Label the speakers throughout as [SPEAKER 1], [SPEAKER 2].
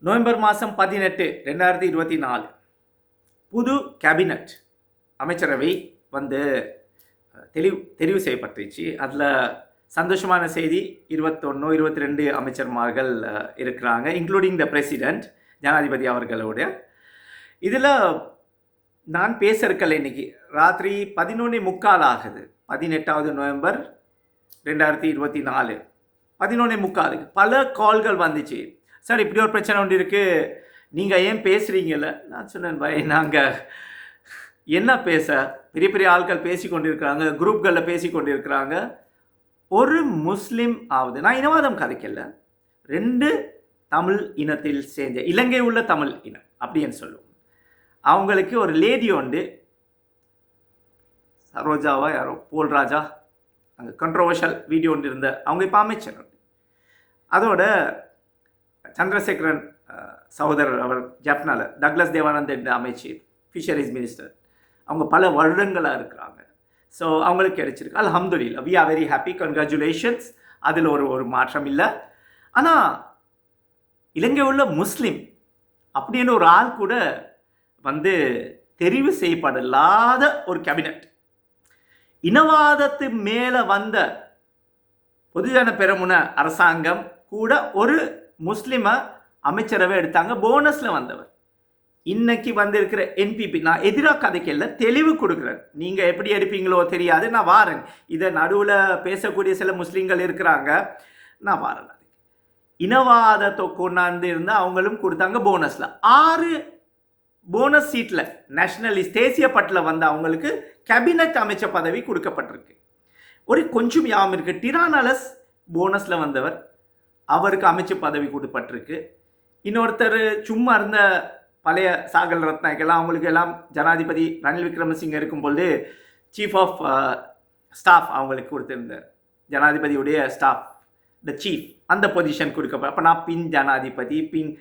[SPEAKER 1] November மாதம் 18 2024 புது cabinet அமைச்சரவை வந்து தெரிவு செய்யப்பட்டுச்சு. அதில் சந்தோஷமான செய்தி 21 22 அமைச்சர்மார்கள் இருக்கிறாங்க, இன்க்ளூடிங் த பிரசிடென்ட் ஜனாதிபதி அவர்களோட. இதில் நான் பேசுறக்கல இன்னைக்கு ராத்திரி 11:45 ஆகுது, 18 நவம்பர் 2024 11:45 பல கால்கள் வந்துச்சு. சார் இப்படி ஒரு பிரச்சனை ஒன்று இருக்குது, நீங்கள் ஏன் பேசுகிறீங்கல்ல? நான் சொன்னேன் பாய், நாங்கள் என்ன பேச, பெரிய பெரிய ஆட்கள் பேசி கொண்டிருக்கிறாங்க, குரூப்களில் பேசி கொண்டிருக்கிறாங்க. ஒரு முஸ்லீம் ஆகுது, நான் இனவாதம் கதைக்கல, 2 தமிழ் இனத்தில் சேர்ந்த இலங்கை உள்ள தமிழ் இனம் அப்படின்னு சொல்லுவோம். அவங்களுக்கு ஒரு லேடி உண்டு, சரோஜாவா யாரோ போல்ராஜா, அங்கே கண்ட்ரோவர்ஷியல் வீடியோ ஒன்று இருந்த அவங்க இப்போ அமைச்சர். அதோட சந்திரசேகரன் சகோதரர் அவர் ஜப்னால டக்ளஸ் தேவானந்த் என்ற அமைச்சர், ஃபிஷரிஸ் மினிஸ்டர், அவங்க பல வருடங்களாக இருக்கிறாங்க. ஸோ அவங்களுக்கு கிடைச்சிருக்கு, அல்ஹம்துலில்லாஹ், we are very happy, congratulations. அதில் ஒரு மாற்றம் இல்லை. ஆனால் இலங்கை உள்ள முஸ்லீம் அப்படின்னு ஒரு ஆள் கூட வந்து தெரிவு செய்யப்படலாத ஒரு கேபினட், இனவாதத்து மேலே வந்த பொதுஜன பெரமுன அரசாங்கம் கூட ஒரு முஸ்லிமை அமைச்சரவை எடுத்தாங்க, போனஸில் வந்தவர். இன்னைக்கு வந்திருக்கிற என்பிபி, நான் எதிராக கதைக்கல, தெளிவு கொடுக்குறேன். நீங்கள் எப்படி எடுப்பீங்களோ தெரியாது, நான் வாரேன். இதை நடுவில் பேசக்கூடிய சில முஸ்லீம்கள் இருக்கிறாங்க, நான் வாரேன். இனவாதத்தை கொண்டாந்து இருந்தால் அவங்களும் கொடுத்தாங்க போனஸில். 6 போனஸ் சீட்டில் நேஷனலிஸ்ட் தேசிய பட்டில் வந்த அவங்களுக்கு கேபினட் அமைச்ச பதவி கொடுக்கப்பட்டிருக்கு. ஒரு கொஞ்சம் யாம் இருக்குது, டிரானலஸ் போனஸில் வந்தவர், அவருக்கு அமைச்சு பதவி கொடுப்பட்டிருக்கு. இன்னொருத்தர் சும்மா இருந்த பழைய சாகல் ரத்னாக்கெல்லாம் அவங்களுக்கு எல்லாம் ஜனாதிபதி ரணில் விக்ரமசிங்க இருக்கும்பொழுது சீஃப் ஆஃப் ஸ்டாஃப் அவங்களுக்கு கொடுத்துருந்தார், ஜனாதிபதியுடைய ஸ்டாஃப், த சீஃப், அந்த பொசிஷன் கொடுக்கப்ப. அப்போ நான் பின் ஜனாதிபதி, பின்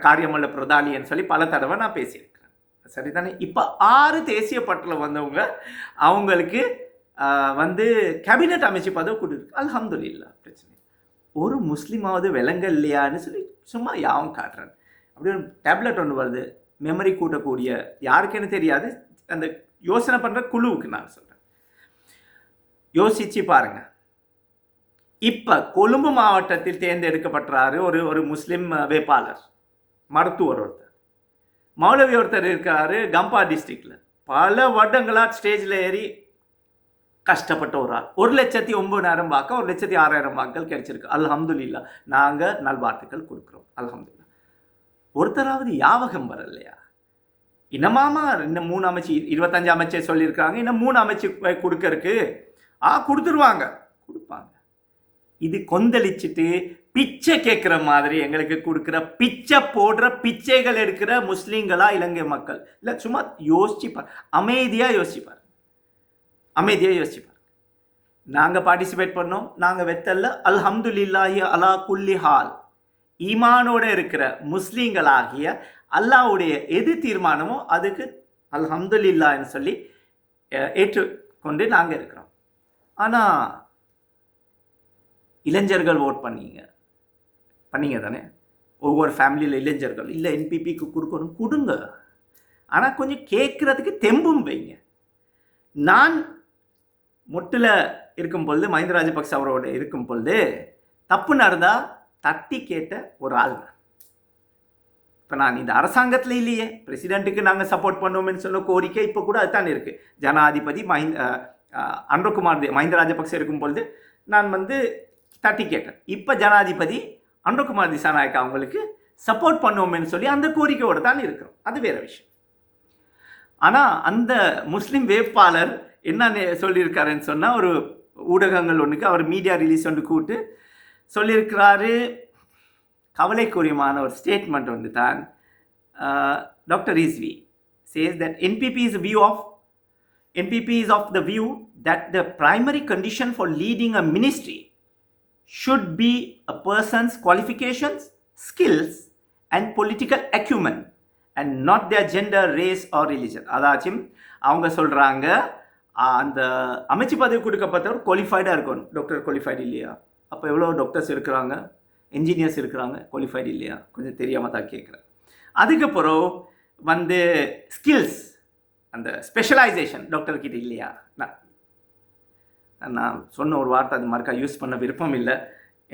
[SPEAKER 1] காரியமல்ல பிரதானின்னு சொல்லி பல தடவை நான் பேசியிருக்கிறேன், சரிதானே? இப்போ 6 தேசிய பட்டில் வந்தவங்க அவங்களுக்கு வந்து கேபினட் அமைச்சு பதவி கொடுத்துருக்கு, அல்ஹம்துலில்லாஹ். பிரச்சனை ஒரு முஸ்லீமாவது விலங்க இல்லையான்னு சொல்லி சும்மா யாவும் காட்டுறேன். அப்படி ஒரு டேப்லெட் ஒன்று வருது, மெமரி கூட்டக்கூடிய, யாருக்குன்னு தெரியாது, அந்த யோசனை பண்ணுற குழுவுக்கு நான் சொல்கிறேன், யோசிச்சு பாருங்கள். இப்போ கொழும்பு மாவட்டத்தில் தேர்ந்தெடுக்கப்பட்டாரு ஒரு முஸ்லீம் வேட்பாளர், மருத்துவர் ஒருத்தர், மௌலவி ஒருத்தர் இருக்காரு கம்பா டிஸ்ட்ரிக்டில், பல வருடங்களாக ஸ்டேஜில் ஏறி கஷ்டப்பட்ட ஒரு ஆள். 1,09,000 வாக்கு, 1,06,000 வாக்குகள் கிடைச்சிருக்கு, அல்ஹம்துலில்லாஹ். நாங்கள் நல்வாழ்த்துக்கள் கொடுக்குறோம், அல்ஹம்துலில்லாஹ். ஒருத்தராவது யாவகம் வரலையா? இன்னமாமா இன்னும் 3 அமைச்சு, 25 அமைச்சர் சொல்லியிருக்காங்க, இன்னும் 3 அமைச்சு கொடுக்கறக்கு கொடுத்துருவாங்க, கொடுப்பாங்க. இது கொந்தளிச்சுட்டு பிச்சை கேட்குற மாதிரி எங்களுக்கு கொடுக்குற, பிச்சை போடுற, பிச்சைகள் எடுக்கிற முஸ்லீம்களா இலங்கை மக்கள்? இல்லை, சும்மா யோசிச்சுப்பார், அமைதியாக யோசிச்சுப்பார், அமைதியாக யோசிச்சுப்பார். நாங்கள் பார்ட்டிசிபேட் பண்ணோம், நாங்கள் வெத்தல்ல, அல்ஹம்துலில்லாஹி அலா குல்லி ஹால். ஈமானோடு இருக்கிற முஸ்லீம்களாகிய அல்லாஹ்வுடைய எது தீர்மானமோ அதுக்கு அல்ஹம்துலில்லாஹ்னு சொல்லி ஏற்றுக்கொண்டு நாங்கள் இருக்கிறோம். ஆனால் இளைஞர்கள் ஓட் பண்ணீங்க தானே? ஒவ்வொரு ஃபேமிலியில் இளைஞர்கள், இல்லை என்பிபிக்கு கொடுக்கணும், கொடுங்க. ஆனால் கொஞ்சம் கேட்குறதுக்கு தெம்பும் வைங்க. நான் மொட்டில் இருக்கும் பொழுது, மஹிந்த ராஜபக்ச அவரோட இருக்கும் பொழுது தப்பு நடந்தால் தட்டி கேட்ட ஒரு ஆள். இப்போ நான் இந்த அரசாங்கத்தில் இல்லையே, பிரசிடெண்ட்டுக்கு நாங்கள் சப்போர்ட் பண்ணுவோம்னு சொன்ன கோரிக்கை இப்போ கூட அதுதான் இருக்குது. ஜனாதிபதி மஹிந்த ராஜபக்ச இருக்கும் பொழுது நான் வந்து தட்டி கேட்டேன். இப்போ ஜனாதிபதி அன்ரகுமார் திசாநாயக்கா அவங்களுக்கு சப்போர்ட் பண்ணுவோம்னு சொல்லி அந்த கோரிக்கையோடு தான் இருக்கிறோம், அது வேறு விஷயம். ஆனால் அந்த முஸ்லீம் வேட்பாளர் என்ன சொல்லியிருக்காருன்னு சொன்னால், ஒரு ஊடகங்கள் ஒன்றுக்கு அவர் மீடியா ரிலீஸ் ஒன்று கூப்பிட்டு சொல்லியிருக்கிறாரு, கவலைக்குரியமான ஒரு ஸ்டேட்மெண்ட் ஒன்று தான். Doctor Rizvi says that NPP is of the view that the primary condition for leading a ministry should be a person's qualifications, skills and political acumen and not their gender, race or religion. அதாச்சும் அவங்க சொல்கிறாங்க, அந்த அமைச்சு பதவி கொடுக்கப்பட்டவர் குவாலிஃபைடாக இருக்கணும். Doctor qualified இல்லையா? அப்போ எவ்வளோ டாக்டர்ஸ் இருக்கிறாங்க, என்ஜினியர்ஸ் இருக்கிறாங்க, குவாலிஃபைடு இல்லையா, கொஞ்சம் தெரியாமல் தான் கேட்குறேன். அதுக்கப்புறம் வந்து ஸ்கில்ஸ், அந்த ஸ்பெஷலைசேஷன் டாக்டர்கிட்ட இல்லையா. நான் சொன்ன ஒரு வார்த்தை அது மாதிரிக்கா யூஸ் பண்ண விருப்பம் இல்லை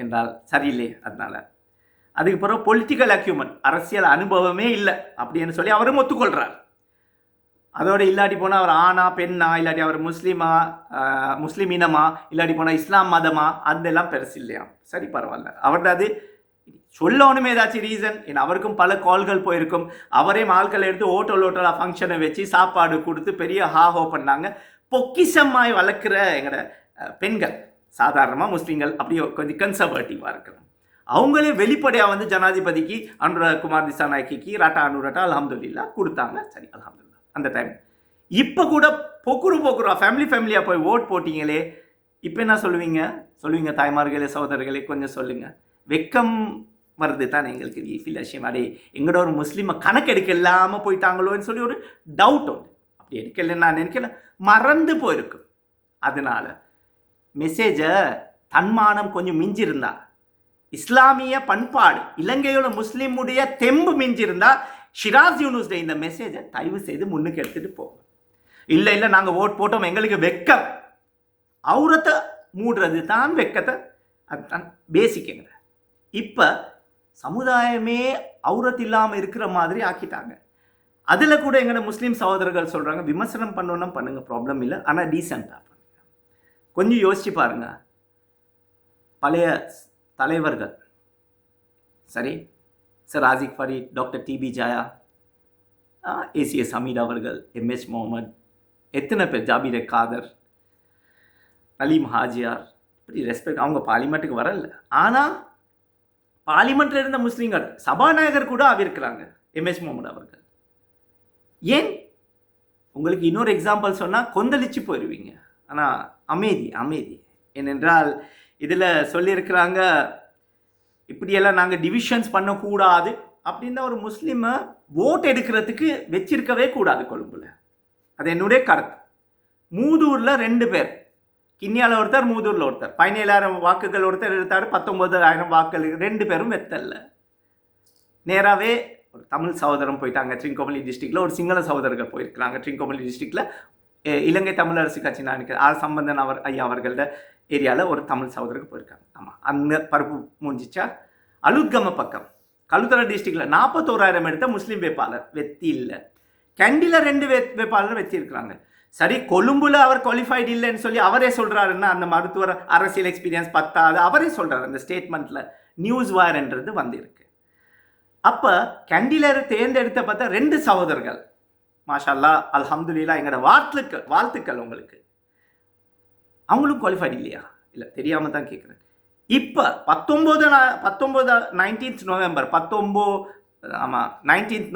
[SPEAKER 1] என்றால் சரியில்லை. அதனால் அதுக்கப்புறம் பொலிட்டிக்கல் அக்யூமெண்ட், அரசியல் அனுபவமே இல்லை அப்படின்னு சொல்லி அவரும் ஒத்துக்கொள்கிறார். அதோடு இல்லாட்டி போனால் அவர் ஆணா பெண்ணா, இல்லாட்டி அவர் முஸ்லீம் இனமா, இல்லாட்டி போனால் இஸ்லாம் மதமா, அதெல்லாம் பெருசு இல்லையா. சரி பரவாயில்ல, அவர்தான் அது சொல்லணுமே ஏதாச்சும் ரீசன். ஏன்னா அவருக்கும் பல கால்கள் போயிருக்கும். அவரே ஆட்களை எடுத்து ஓட்டலாக ஃபங்க்ஷனை வச்சு சாப்பாடு கொடுத்து பெரிய ஹாஹோ பண்ணாங்க. பொக்கிஷமாய் வளர்க்குற எங்களோட பெண்கள், சாதாரணமாக முஸ்லீம்கள் அப்படியே கொஞ்சம் கன்சர்வேட்டிவாக இருக்கிறோம். அவங்களே வெளிப்படையாக வந்து ஜனாதிபதிக்கு அனுரகுமார் திசாநாயக்கிக்கு ராட்டா அனுராட்டா அல்ஹம்துலில்லாஹ் கொடுத்தாங்க. சரி அல்ஹம்துலில்லாஹ் அந்த டைம். இப்போ கூட போக்குறா ஃபேமிலியாக போய் ஓட் போட்டிங்களே, இப்போ என்ன சொல்லுவீங்க தாய்மார்களே சகோதரர்களே, கொஞ்சம் சொல்லுங்கள். வெக்கம் வருது தான் எங்களுக்கு ஃபீல் விஷயம். அடே எங்களோட ஒரு முஸ்லீமை கணக்கு எடுக்க இல்லாமல் போயிட்டாங்களோன்னு சொல்லி ஒரு டவுட் உண்டு. அப்படி எடுக்கல, நான் நினைக்கல, மறந்து போயிருக்கும். அதனால மெசேஜை தன்மானம் கொஞ்சம் மிஞ்சிருந்தா, இஸ்லாமிய பண்பாடு இலங்கையோட முஸ்லீமுடைய தெம்பு மிஞ்சிருந்தா, ஷிராஸ் யூனுஸ்ட இந்த மெசேஜை தயவு செய்து முன்னுக்கு எடுத்துகிட்டு போங்க. இல்லை நாங்கள் ஓட் போட்டோம், எங்களுக்கு வெக்கம், அவுரத்தை மூடுறது தான் வெக்கத்தை, அதுதான் பேசிக்குங்க. இப்போ சமுதாயமே அவுரத் இல்லாமல் இருக்கிற மாதிரி ஆக்கிட்டாங்க. அதில் கூட எங்களோட முஸ்லீம் சகோதரர்கள் சொல்கிறாங்க, விமர்சனம் பண்ணணும்னா பண்ணுங்க, ப்ராப்ளம் இல்லை, ஆனால் டீசெண்டாக பண்ணுங்க. கொஞ்சம் யோசிச்சு பாருங்க, பழைய தலைவர்கள் சரி, sir Ashiq Fareed, doctor DP Jaya, ACS Hameed அவர்கள், எம்எஸ் முகமது, எத்தனை பேர், ஜாபீர் காதர், அலீம் ஹாஜியார், இப்படி ரெஸ்பெக்ட். அவங்க பார்லிமெண்ட்டுக்கு வரல, ஆனால் பார்லிமெண்ட்டில் இருந்த முஸ்லீம்கள் சபாநாயகர் கூட ஆகியிருக்கிறாங்க, எம்எஸ் முகமது அவர்கள். ஏன்? உங்களுக்கு இன்னொரு எக்ஸாம்பிள் சொன்னால் கொந்தளிச்சு போயிடுவீங்க. ஆனால் அமைதி ஏனென்றால் இதில் சொல்லியிருக்கிறாங்க, இப்படியெல்லாம் நாங்கள் டிவிஷன்ஸ் பண்ணக்கூடாது அப்படின்னா ஒரு முஸ்லீமை ஓட் எடுக்கிறதுக்கு வச்சிருக்கவே கூடாது கொழும்புல. அது என்னுடைய கருத்து. மூதூரில் 2 பேர், கிண்ணியால் ஒருத்தர், மூதூரில் ஒருத்தர், 17,000 வாக்குகள் ஒருத்தர் எடுத்தார், 19,000 வாக்குகள் 2 பேரும் வெத்தல்ல. நேராகவே ஒரு தமிழ் சகோதரம் போயிட்டாங்க ட்ரிங்கோமலி டிஸ்ட்ரிக்டில், ஒரு சிங்கள சகோதரர்கள் போயிருக்கிறாங்க ட்ரிங்கோமலி டிஸ்ட்ரிக்டில். இலங்கை தமிழரசு கட்சி நான் ஆர் சம்பந்தன் ஐயா அவர்களோட ஏரியாவில் ஒரு தமிழ் சகோதரருக்கு போயிருக்காங்க. ஆமாம், அந்த பருப்பு மூஞ்சிச்சா. அலுத்கம பக்கம் கலுத்தர டிஸ்ட்ரிக்டில் 41,000 எடுத்த முஸ்லீம் வேட்பாளர் வெத்தி இல்லை. கேண்டியில் 2 வேட்பாளர் வச்சிருக்கிறாங்க. சரி, கொழும்புல அவர் குவாலிஃபைடு இல்லைன்னு சொல்லி அவரே சொல்கிறாருன்னா, அந்த மருத்துவர் அரசியல் எக்ஸ்பீரியன்ஸ் பத்தாது அவரே சொல்கிறார். அந்த ஸ்டேட்மெண்ட்டில் நியூஸ் வார்ன்றது வந்திருக்கு. அப்போ கேண்டிலர் தேர்ந்தெடுத்த பார்த்தா 2 சகோதரர்கள், மாஷா அல்லாஹ் அல்ஹம்துலில்லாஹ், எங்களோட வாழ்த்துக்கள் உங்களுக்கு. அவங்களும் குவாலிஃபைடு இல்லையா? இல்லை, தெரியாமல் தான் கேட்குறேன். இப்போ 19 நவம்பர் 19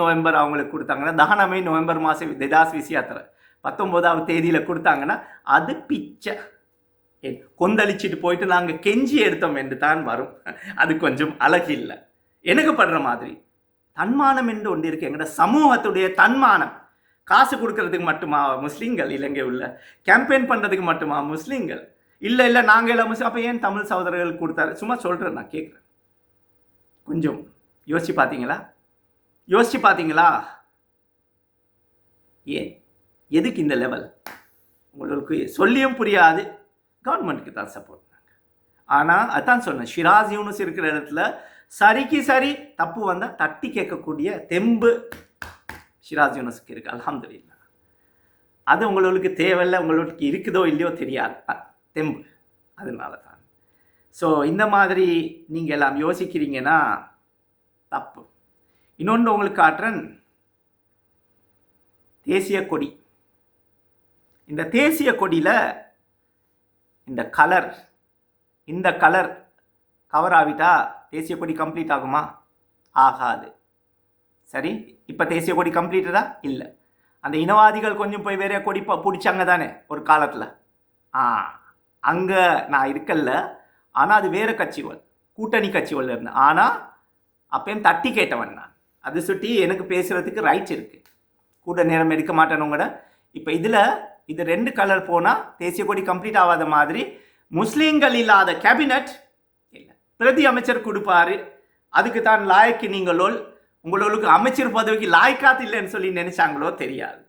[SPEAKER 1] நவம்பர் அவங்களுக்கு கொடுத்தாங்கன்னா, தகனமே நவம்பர் மாதம் தெதாஸ் விசியாத்திரை 19ஆம் தேதியில் கொடுத்தாங்கன்னா, அது பிச்சை கொந்தளிச்சுட்டு போயிட்டு நாங்கள் கெஞ்சி எடுத்தோம் என்று தான் வரும். அது கொஞ்சம் அழகு இல்லை. எனக்கு படுற மாதிரி தன்மானம் என்று ஒன்று இருக்கு. எங்களோட சமூகத்துடைய தன்மானம். காசு கொடுக்கறதுக்கு மட்டுமா முஸ்லீம்கள் இலங்கை உள்ள? கேம்பெயின் பண்ணுறதுக்கு மட்டுமா முஸ்லீம்கள்? இல்லை நாங்கள் எல்லாம் முஸ்லீம். அப்போ ஏன் தமிழ் சகோதரர்கள் கொடுத்தாரு? சும்மா சொல்கிறேன், நான் கேட்குறேன். கொஞ்சம் யோசிச்சு பார்த்தீங்களா? ஏன், எதுக்கு இந்த லெவல்? உங்களுக்கு சொல்லியும் புரியாது. கவர்மெண்ட்டுக்கு தான் சப்போர்ட். ஆனால் அதான் சொன்னேன், ஷிராஸ் யூனுஸ் இருக்கிற இடத்துல சரிக்கு சரி தப்பு வந்தால் தட்டி கேட்கக்கூடிய தெம்பு ஷிராஸ் யூனுஸுக்கு இருக்குது. அல்ஹம்துலில்லாஹ். அது உங்களுக்கு தேவையில்லை, உங்களுக்கு இருக்குதோ இல்லையோ தெரியாது தெம்பு. அதனால தான். ஸோ இந்த மாதிரி நீங்கள் எல்லாம் யோசிக்கிறீங்கன்னா தப்பு. இன்னொன்று உங்களுக்கு காட்டுறேன், தேசிய கொடி. இந்த தேசிய கொடியில் இந்த கலர் கவர் ஆகிட்டா தேசிய கொடி கம்ப்ளீட் ஆகுமா? ஆகாது. சரி, இப்போ தேசிய கொடி கம்ப்ளீட்டடா? இல்லை. அந்த இனவாதிகள் கொஞ்சம் போய் வேற கொடி பிடிச்சாங்க தானே ஒரு காலத்தில். அங்கே நான் இருக்கல, ஆனால் அது வேறு கட்சிகள், கூட்டணி கட்சிகள் இருந்தேன். ஆனால் அப்பயும் தட்டி கேட்டவன் நான். அது சுட்டி எனக்கு பேசுகிறதுக்கு ரைட்ஸ் இருக்குது. கூட நேரம் எடுக்க மாட்டேனுங்கட. இப்போ இது 2 கலர் போனால் தேசிய கொடி கம்ப்ளீட் ஆகாத மாதிரி முஸ்லீம்கள் இல்லாத கேபினட் இல்லை. பிரதி அமைச்சர் கொடுப்பாரு. அதுக்கு தான் லாய்க்கு நீங்களோ உங்களுக்கு அமைச்சர் பதவிக்கு லாய்க்காத்து இல்லைன்னு சொல்லி நினைச்சாங்களோ தெரியாது.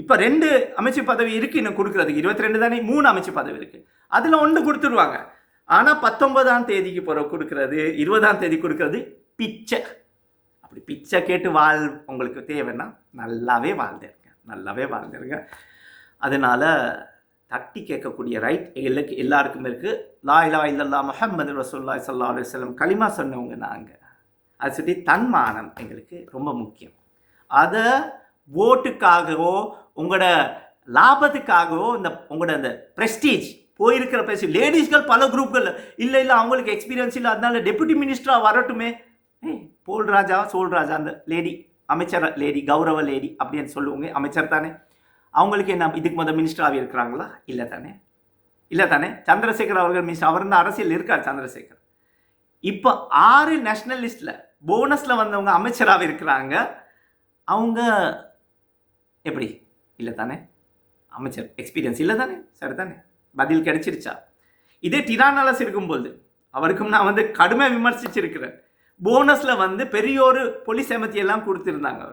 [SPEAKER 1] இப்போ 2 அமைச்சர் பதவி இருக்குது இன்னும் கொடுக்குறதுக்கு. 22 தானே, 3 அமைச்சர் பதவி இருக்குது. அதில் 1 கொடுத்துருவாங்க. ஆனால் 19ஆம் தேதிக்கு பிறகு கொடுக்கறது, 20ஆம் தேதி கொடுக்கறது பிச்சை. அப்படி பிச்சை கேட்டு உங்களுக்கு தேவைன்னா நல்லாவே வாழ்ந்துருங்க. அதனால் தட்டி கேட்கக்கூடிய ரைட் எல்லாருக்கும் இருக்குது. லா இலாஹ இல்லல்லாஹ் முஹம்மது ரசூலுல்லாஹி ஸல்லல்லாஹு அலைஹி வஸல்லம் களிமா சொன்னவங்க நாங்கள். அது சொல்லி தன்மானம் எங்களுக்கு ரொம்ப முக்கியம். அதை ஓட்டுக்காகவோ உங்களோட லாபத்துக்காகவோ உங்களோட அந்த ப்ரெஸ்டீஜ் போயிருக்கிற பேசி லேடிஸ்கள் பல குரூப்கள் இல்லை அவங்களுக்கு எக்ஸ்பீரியன்ஸ் இல்லை, அதனால டெபுட்டி மினிஸ்டராக வரட்டுமே. சோல் ராஜா அந்த லேடி அமைச்சர் லேடி கௌரவ லேடி அப்படின்னு சொல்லுவாங்க, அமைச்சர் தானே. அவங்களுக்கு என்ன இதுக்கு முதல் மினிஸ்டராக இருக்கிறாங்களா? இல்லை தானே. சந்திரசேகர் அவர்கள் மினிஸ்டர், அவர் தான் அரசியல் இருக்கார் சந்திரசேகர். இப்போ 6 நேஷனலிஸ்டில் போனஸில் வந்தவங்க அமைச்சராக இருக்கிறாங்க. அவங்க எப்படி? இல்லை தானே, அமைச்சர் எக்ஸ்பீரியன்ஸ் இல்லை தானே, சரி தானே, பதில் கிடைச்சிருச்சா? இதே டிரானாலஸ் இருக்கும்போது அவருக்கும் நான் கடுமையாக விமர்சிச்சிருக்கிறேன். போனஸில் பெரிய ஒரு போலீஸ் எல்லாம் கொடுத்துருந்தாங்க.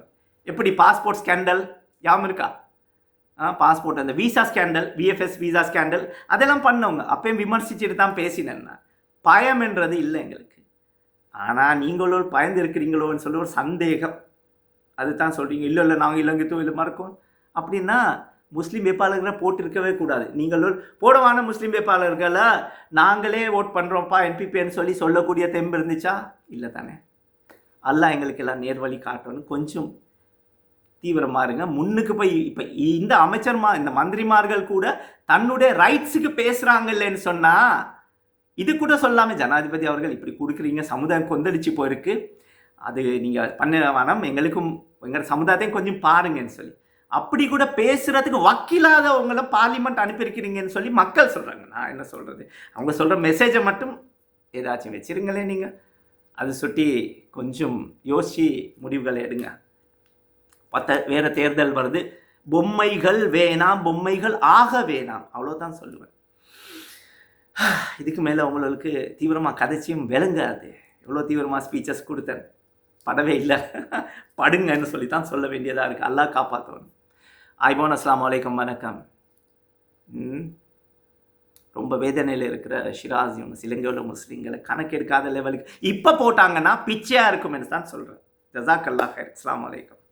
[SPEAKER 1] எப்படி பாஸ்போர்ட் ஸ்கேண்டல் யாவும் இருக்கா? பாஸ்போர்ட் அந்த visa scandal, VFS visa scandal அதெல்லாம் பண்ணவங்க. அப்பயும் விமர்சிச்சுட்டு தான் பேசினேன்னா, பயம்ன்றது இல்லை எங்களுக்கு. ஆனால் நீங்களோ பயந்து இருக்கிறீங்களோன்னு சொல்லி ஒரு சந்தேகம். அதுதான் சொல்கிறீங்க. இல்லை நாங்கள் இலங்கைத்தோ இல்லை மறக்கும் அப்படின்னா முஸ்லீம் வேட்பாளர்களை போட்டிருக்கவே கூடாது. நீங்களோ போடவான முஸ்லீம் வேட்பாளர்களை நாங்களே ஓட் பண்ணுறோம்ப்பா என்பிபின்னு சொல்லக்கூடிய தெம்பு இருந்துச்சா? இல்லை தானே. அல்லாஹ் எங்களுக்கு எல்லாம் நேர்வழி காட்டணும். கொஞ்சம் தீவிரமாக இருங்க, முன்னுக்கு போய். இப்போ இந்த இந்த மந்திரிமார்கள் கூட தன்னுடைய ரைட்ஸுக்கு பேசுகிறாங்க இல்லைன்னு சொன்னால், இது கூட சொல்லாமல் ஜனாதிபதி அவர்கள் இப்படி கொடுக்குறீங்க, சமுதாயம் கொந்தளிச்சு போயிருக்கு, அது நீங்கள் பண்ண வேணாம், எங்களுக்கும் எங்கள் சமுதாயத்தையும் கொஞ்சம் பாருங்கன்னு சொல்லி அப்படி கூட பேசுகிறதுக்கு வக்கீலாதவங்கள பார்லிமெண்ட் அனுப்பியிருக்கிறீங்கன்னு சொல்லி மக்கள் சொல்கிறாங்க. நான் என்ன சொல்கிறது? அவங்க சொல்கிற மெசேஜை மட்டும் ஏதாச்சும் வச்சிருங்களே நீங்கள். அது சுட்டி கொஞ்சம் யோசித்து முடிவுகளை எடுங்க. வேறு தேர்தல் வருது, பொம்மைகள் வேணாம், பொம்மைகள் ஆக வேணாம், அவ்வளோதான் சொல்லுவேன். இதுக்கு மேலே உங்களுக்கு தீவிரமாக கதைச்சியும் விளங்காது. எவ்வளோ தீவிரமாக ஸ்பீச்சஸ் கொடுத்தேன், படவே இல்லை, படுங்கன்னு சொல்லி தான் சொல்ல வேண்டியதாக இருக்குது. அல்லாஹ் காப்பாற்றணும். ஐபோன் அஸ்ஸலாமு அலைக்கும், வணக்கம். ரொம்ப வேதனையில் இருக்கிற ஷிராஸ் யூனுஸ் இலங்கையில் முஸ்லீம்களை கணக்கெடுக்காத லெவலுக்கு இப்போ போட்டாங்கன்னா பிச்சையாக இருக்கும்னு தான் சொல்கிறேன். ஜஸாக்கல்லாஹ் ஹைர். அஸ்ஸலாமு அலைக்கும்.